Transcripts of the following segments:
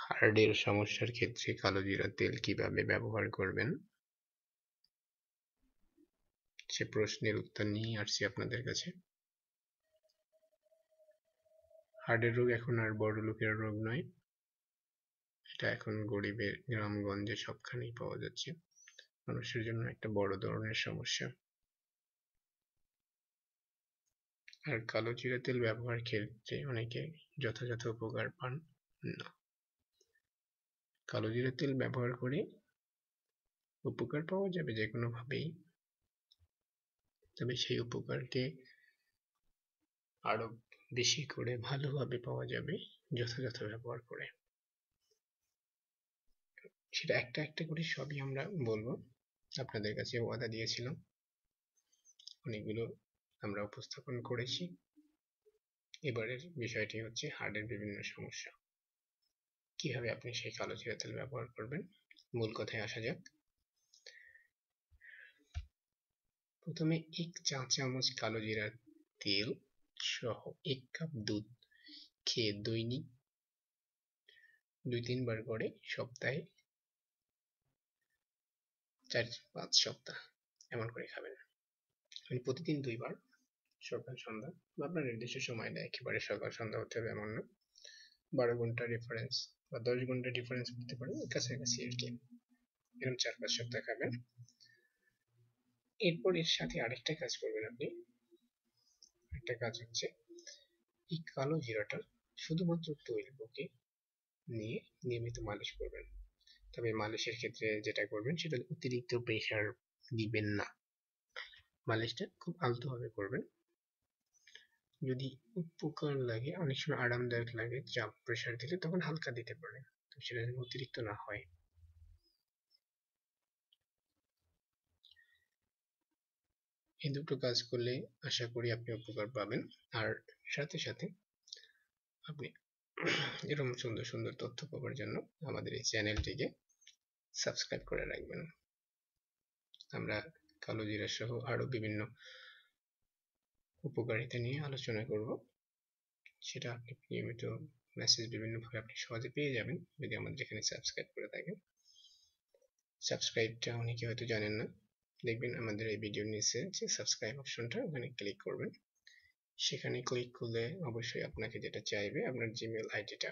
হার্টের সমস্যার ক্ষেত্রে কালো জিরা তেল কিভাবে ব্যবহার করবেন সে প্রশ্নের উত্তর নিয়ে আসছি আপনাদের কাছে। হার্টের রোগ এখন আর বড় লোকের রোগ নয়, এটা এখন গরিবের গ্রামগঞ্জে সবখানেই পাওয়া যাচ্ছে। মানুষের জন্য একটা বড় ধরনের সমস্যা। আর কালো জিরা তেল ব্যবহারের ক্ষেত্রে অনেকে যথাযথ উপকার পান না। কালো জিরা তেল ব্যবহার করে উপকার পাওয়া যাবে যে কোনো ভাবেই, তবে সেই উপকারকে আরো বেশি করে ভালোভাবে পাওয়া যাবে যথাযথ ব্যবহার করে। সেটা একটা একটা করে সবই আমরা বলবো, আপনাদের কাছে ওয়াদা দিয়েছিলাম, অনেকগুলো আমরা উপস্থাপন করেছি। এবারের বিষয়টি হচ্ছে হার্টের বিভিন্ন সমস্যা, কিভাবে আপনি সেই কালো জিরা তেল ব্যবহার করবেন। মূল কথায় আসা যাক। প্রথমে 1 চা চামচ কালো জিরার তেল সহ 1 কাপ দুধ খেয়ে দৈনিক 2-3 বার করে সপ্তাহে 4-5 সপ্তাহ এমন করে খাবেন। মানে প্রতিদিন 2 বার, সকাল সন্ধ্যা, বা আপনার নির্দিষ্ট সময়টা একেবারে সকাল সন্ধ্যা হতে হবে এমন না। 12 ঘন্টা ডিফারেন্স বা 10 ঘন্টা ডিফারেন্স হতে পারে, কাছাকাছি আর কি। এরকম 4-5 সপ্তাহ খাবেন। এরপর এর সাথে আরেকটা কাজ করবেন আপনি। একটা কাজ হচ্ছে এই কালো জিরাটা শুধুমাত্র তৈলবুকে নিয়ে নিয়মিত মালিশ করবেন। তবে মালিশের ক্ষেত্রে যেটা করবেন সেটা অতিরিক্ত প্রেসার দিবেন না, মালিশটা খুব আলতোভাবে করবেন। যদি উপকার লাগে, অনেক সময় আরামদায়ক লাগে চাপ প্রেসার দিলে, তখন হালকা দিতে পারেন, তো সেটা যেন অতিরিক্ত না হয়। এই দুটো কাজ করলে আশা করি আপনি উপকার পাবেন। আর সাথে সাথে আপনি এরকম সুন্দর সুন্দর তথ্য পাওয়ার জন্য আমাদের এই চ্যানেলটিকে সাবস্ক্রাইব করে রাখবেন। আমরা কালো জিরা সহ আরো বিভিন্ন উপকারিতা নিয়ে আলোচনা করব, সেটা আপনি নিয়মিত মেসেজ বিভিন্নভাবে আপনি সহজে পেয়ে যাবেন যদি আমাদের এখানে সাবস্ক্রাইব করে থাকেন। সাবস্ক্রাইবটা অনেকে হয়তো জানেন না, দেখবেন আমাদের এই ভিডিওর নিচে যে সাবস্ক্রাইব অপশনটা, ওখানে ক্লিক করবেন। সেখানে ক্লিক করলে অবশ্যই আপনাকে যেটা চাইবে আপনার জিমেল আইডিটা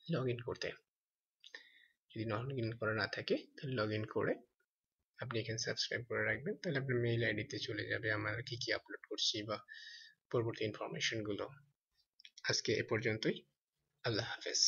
লগ ইন করতে। যদি লগ ইন করা না থাকে তাহলে লগ ইন করে আপনি এখানে সাবস্ক্রাইব করে রাখবেন, তাহলে আপনার মেইল আইডিতে চলে যাবে আমরা কি কি আপলোড করছি বা পরবর্তী ইনফরমেশন গুলো। আজকে এ পর্যন্তই। আল্লাহ হাফেজ।